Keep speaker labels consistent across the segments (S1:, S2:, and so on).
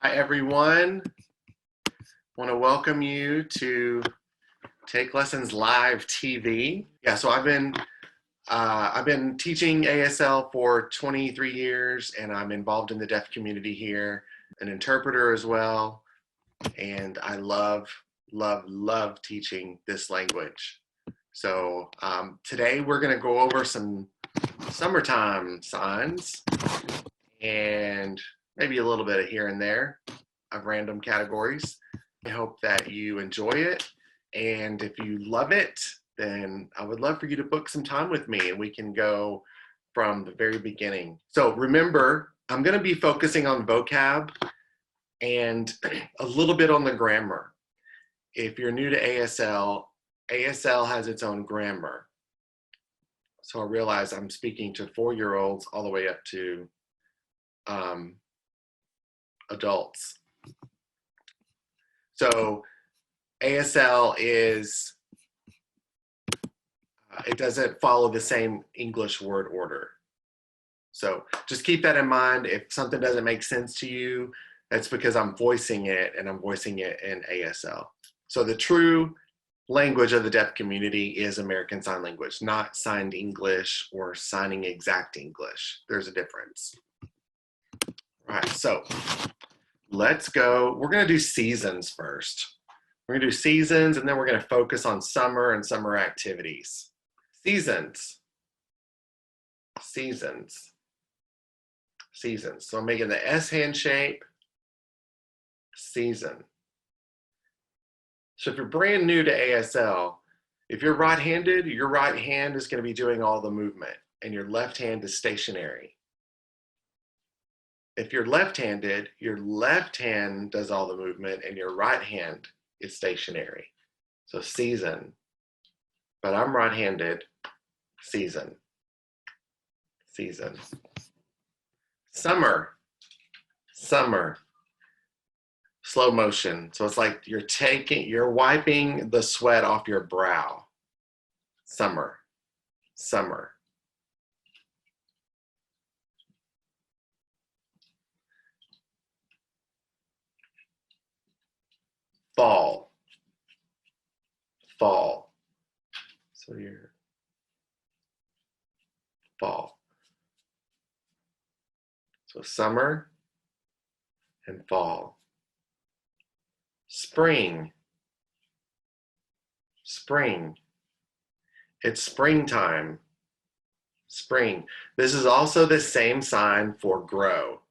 S1: Hi everyone. I want to welcome you to Take Lessons Live TV. Yeah, so I've been teaching ASL for 23 years, and I'm involved in the deaf community here, an interpreter as well, and I love teaching this language. So today we're going to go over some summertime signs and maybe a little bit of here and there of random categories. I hope that you enjoy it, and if you love it, then I would love for you to book some time with me and we can go from the very beginning. So remember, I'm going to be focusing on vocab and a little bit on the grammar. If you're new to ASL, ASL has its own grammar. So I realize I'm speaking to 4-year-olds all the way up to adults. So ASL is, it doesn't follow the same English word order. So just keep that in mind. If something doesn't make sense to you, that's because I'm voicing it, and I'm voicing it in ASL. So the true language of the deaf community is American Sign Language, not signed English or signing exact English. There's a difference. All right, so let's go. We're going to do seasons first. We're going to do seasons, and then we're going to focus on summer and summer activities. Seasons. Seasons. Seasons. So I'm making the S hand shape. Season. So if you're brand new to ASL, if you're right-handed, your right hand is going to be doing all the movement, and your left hand is stationary. If you're left-handed, your left hand does all the movement, and your right hand is stationary. So season. But I'm right-handed. Season. Season. Summer. Summer. Slow motion. So it's like you're wiping the sweat off your brow. Summer. Summer. Fall. Fall. So you're fall. So summer and fall. Spring. Spring. It's springtime. Spring. This is also the same sign for grow.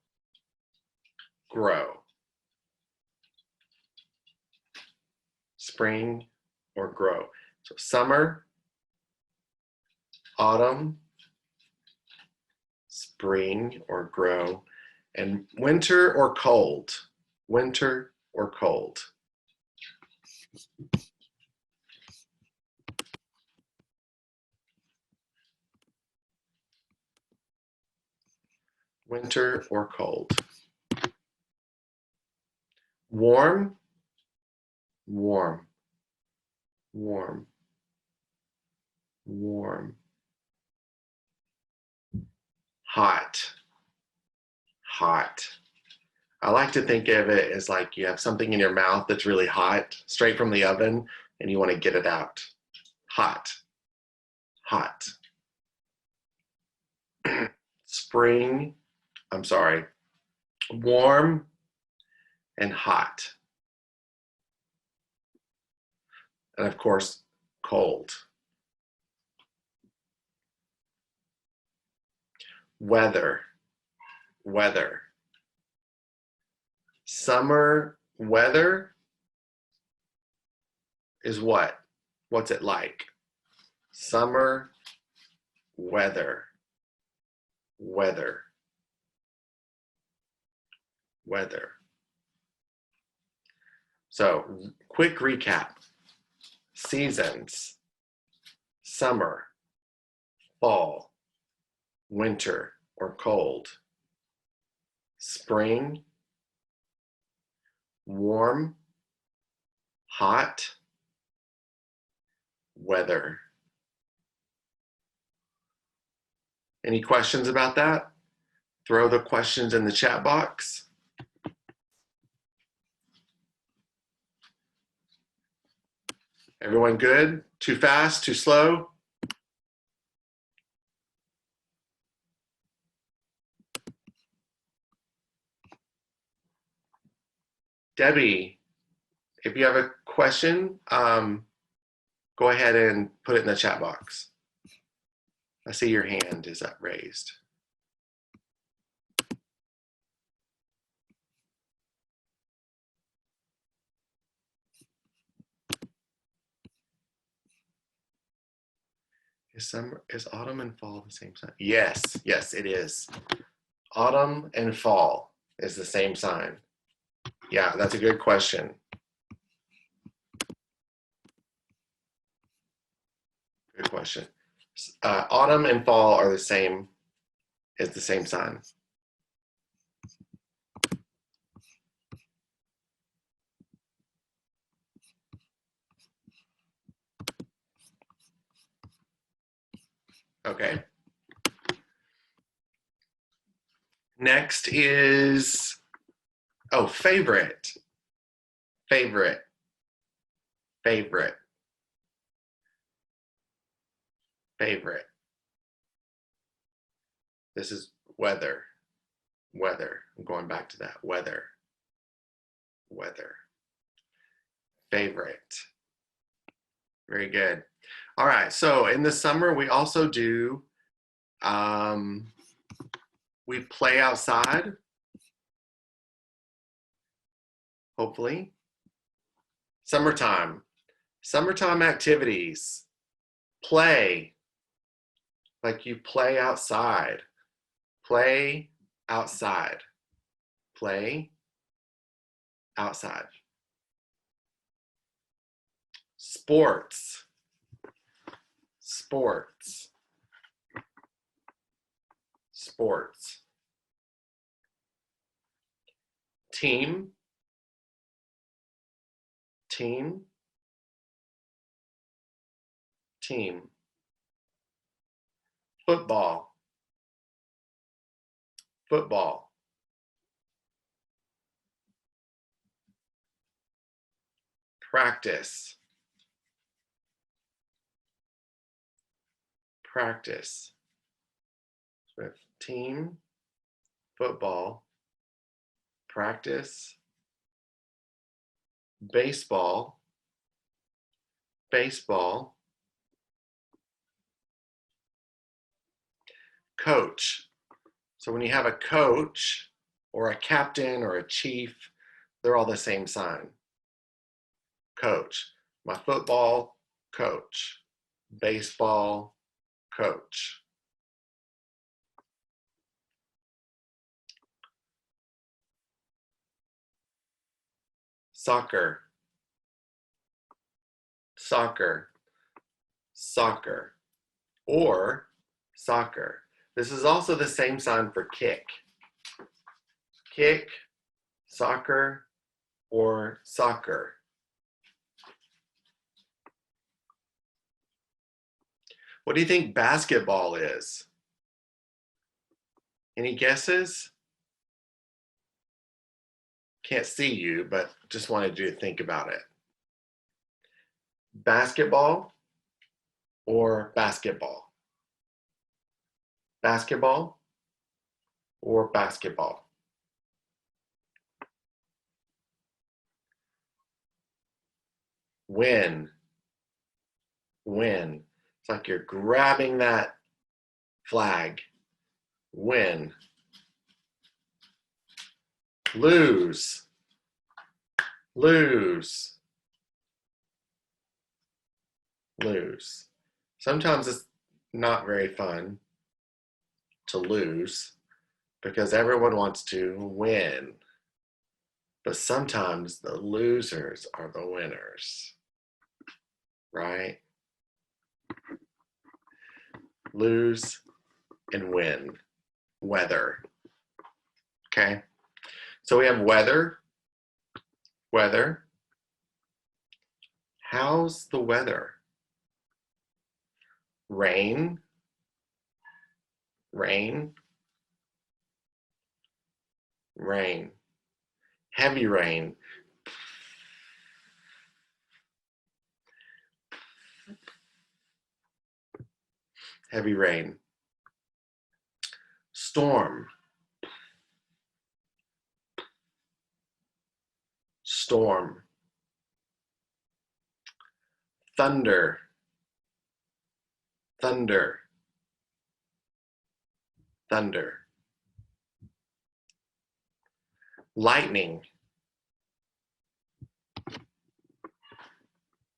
S1: Grow. Spring or grow. So summer, autumn, spring or grow, and winter or cold. Winter or cold. Winter or cold. Warm, warm, warm, warm. Hot, hot. I like to think of it as like you have something in your mouth that's really hot, straight from the oven, and you want to get it out. Hot, hot. Spring, I'm sorry, warm and hot. And of course, cold. Weather, weather. Summer weather is what? What's it like? Summer weather, weather, weather. So quick recap. Seasons, summer, fall, winter or cold, spring, warm, hot, weather. Any questions about that? Throw the questions in the chat box. Everyone good? Too fast? Too slow? Debbie, if you have a question, go ahead and put it in the chat box. I see your hand is up raised. Is autumn and fall the same sign? Yes, yes, it is. Autumn and fall is the same sign. Yeah, that's a good question. Good question. Autumn and fall are the same, is the same sign. Okay. Next is, oh, favorite. Favorite. Favorite. Favorite. This is weather. Weather. I'm going back to that. Weather. Weather. Favorite. Very good. All right. So in the summer, we also do, we play outside. Hopefully. Summertime. Summertime activities. Play. Like you play outside. Play outside. Play outside. Sports. Sports. Sports. Team. Team. Team. Football. Football. Practice. Practice. With team, football, practice, baseball, baseball, coach. So when you have a coach or a captain or a chief, they're all the same sign. Coach. My football coach. Baseball coach. Soccer. Soccer. Soccer. Or soccer. This is also the same sign for kick. Kick, soccer, or soccer. What do you think basketball is? Any guesses? Can't see you, but just wanted you to think about it. Basketball or basketball? Basketball or basketball? Win. Win. It's like you're grabbing that flag. Win. Lose. Lose. Lose. Sometimes it's not very fun to lose because everyone wants to win. But sometimes the losers are the winners, right? Lose and win. Weather. Okay? So we have weather. Weather. How's the weather? Rain. Rain. Rain. Heavy rain. heavy rain. Storm, storm. Thunder, thunder, thunder. Lightning.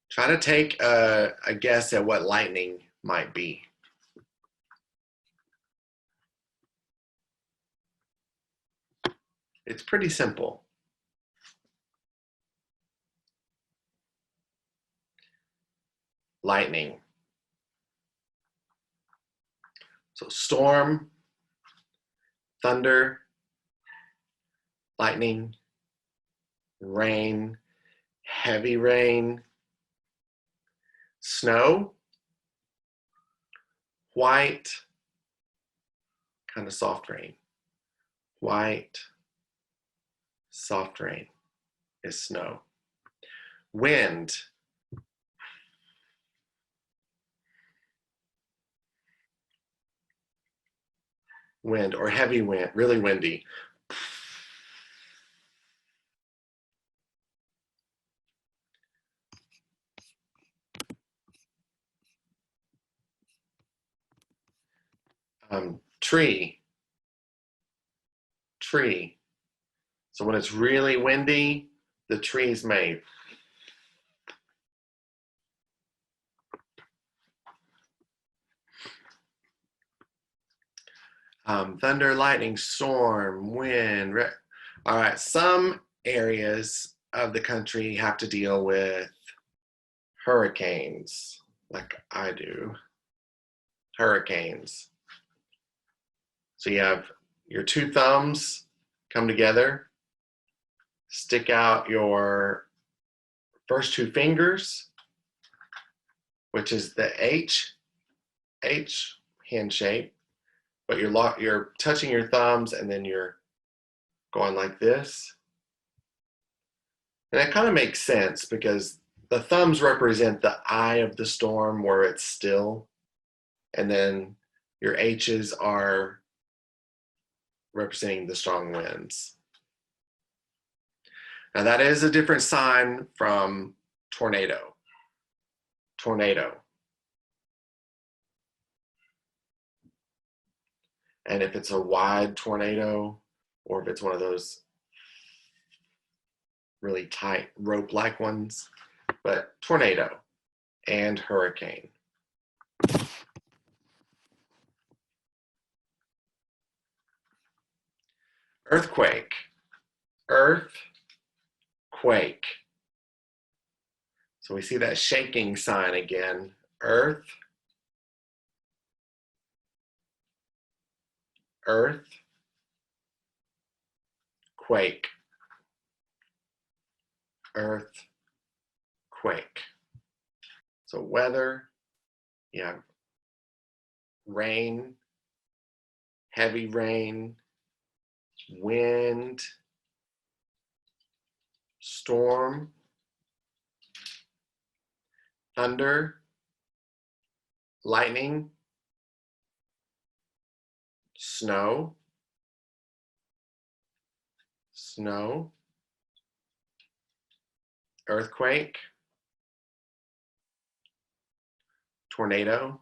S1: Try to take a guess at what lightning might be. It's pretty simple. Lightning. So storm, thunder, lightning, rain, heavy rain, snow, white, kind of soft rain. White, soft rain is snow. Wind. Wind or heavy wind, really windy. Tree, tree. So when it's really windy, the trees may thunder, lightning, storm, wind. All right, some areas of the country have to deal with hurricanes, like I do. Hurricanes. So you have your two thumbs come together, stick out your first two fingers, which is the H hand shape, but you're touching your thumbs and then you're going like this. And that kind of makes sense because the thumbs represent the eye of the storm where it's still, and then your H's are representing the strong winds. Now that is a different sign from tornado. Tornado. And if it's a wide tornado, or if it's one of those really tight rope-like ones, but tornado and hurricane. Earthquake. Earthquake. So we see that shaking sign again. Earth. Earth. Quake. Earth. Quake. So weather, you have rain, heavy rain, wind, storm, thunder, lightning, snow, earthquake, tornado,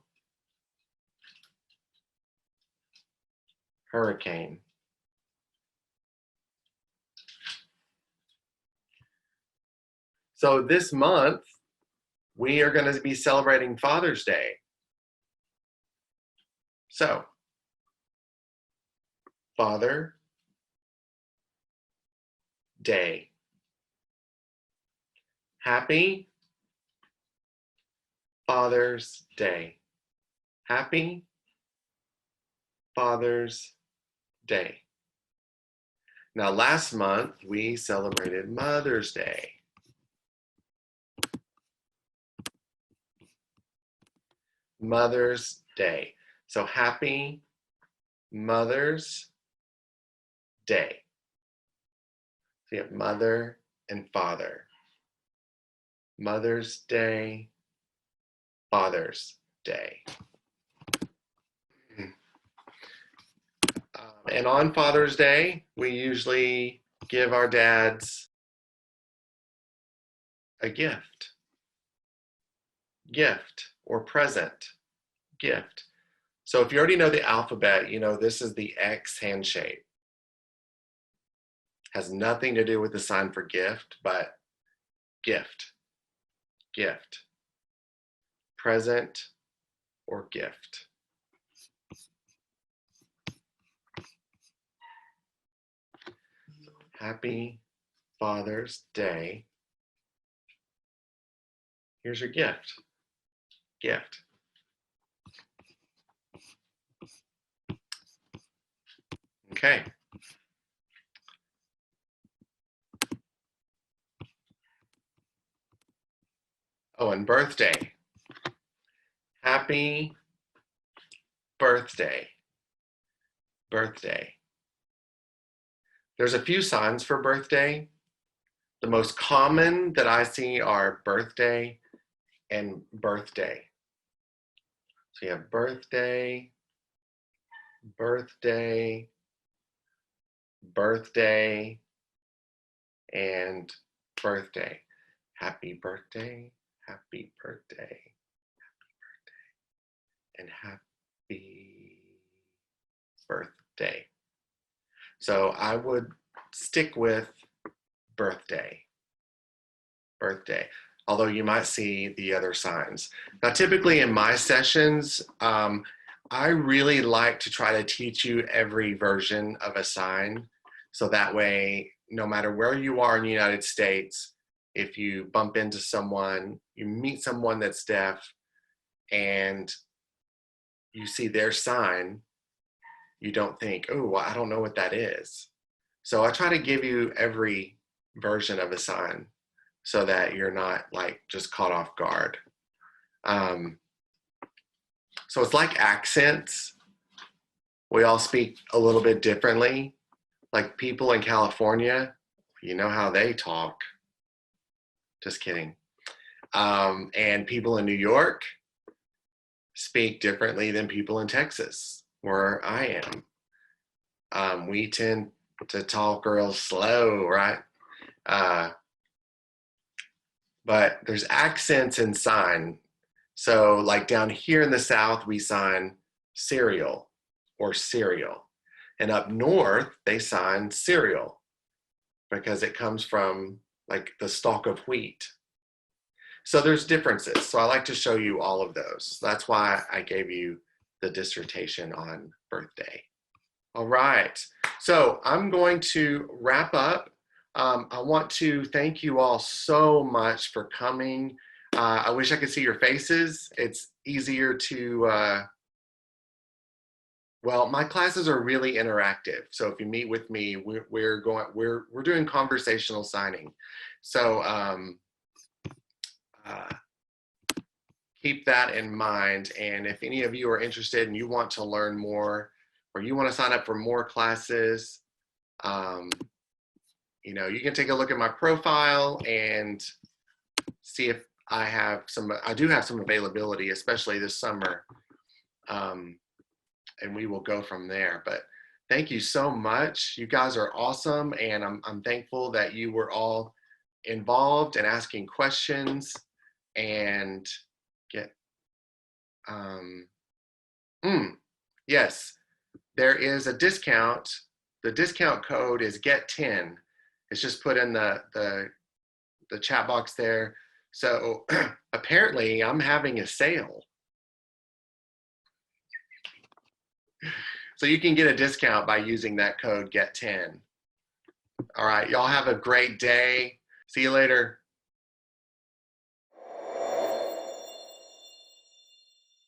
S1: hurricane. So this month, we are going to be celebrating Father's Day. So, Father Day. Happy Father's Day. Happy Father's Day. Now, last month, we celebrated Mother's Day. Mother's Day. So happy Mother's Day. So you have mother and father. Mother's Day, Father's Day. And on Father's Day, we usually give our dads a gift or present, gift. So if you already know the alphabet, you know this is the X handshake. Has nothing to do with the sign for gift, but gift, present or gift. Happy Father's Day. Here's your gift. Okay. Oh, and birthday. Happy birthday. There's a few signs for birthday. The most common that I see are birthday and birthday. So you have birthday, and birthday. Happy birthday, and happy birthday. So I would stick with birthday, although you might see the other signs. Now, typically in my sessions, I really like to try to teach you every version of a sign. So that way, no matter where you are in the United States, if you bump into someone, you meet someone that's deaf, and you see their sign, you don't think, oh, well, I don't know what that is. So I try to give you every version of a sign so that you're not like just caught off guard. So it's like accents. We all speak a little bit differently. Like people in California, you know how they talk. Just kidding. And people in New York speak differently than people in Texas, where I am. We tend to talk real slow, right? But there's accents in sign. So like down here in the South, we sign cereal or cereal. And up north, they sign cereal because it comes from like the stalk of wheat. So there's differences. So I like to show you all of those. That's why I gave you the dissertation on birthday. All right. So I'm going to wrap up. I want to thank you all so much for coming. I wish I could see your faces. It's easier to, well, my classes are really interactive. So if you meet with me, we're doing conversational signing. So keep that in mind. And if any of you are interested and you want to learn more, or you want to sign up for more classes, you know, you can take a look at my profile and see if I do have some availability, especially this summer. And we will go from there. But thank you so much. You guys are awesome. And I'm thankful that you were all involved and asking questions and yes, there is a discount. The discount code is GET10. It's just put in the chat box there. So apparently I'm having a sale. So you can get a discount by using that code GET10. All right, y'all have a great day. See you later.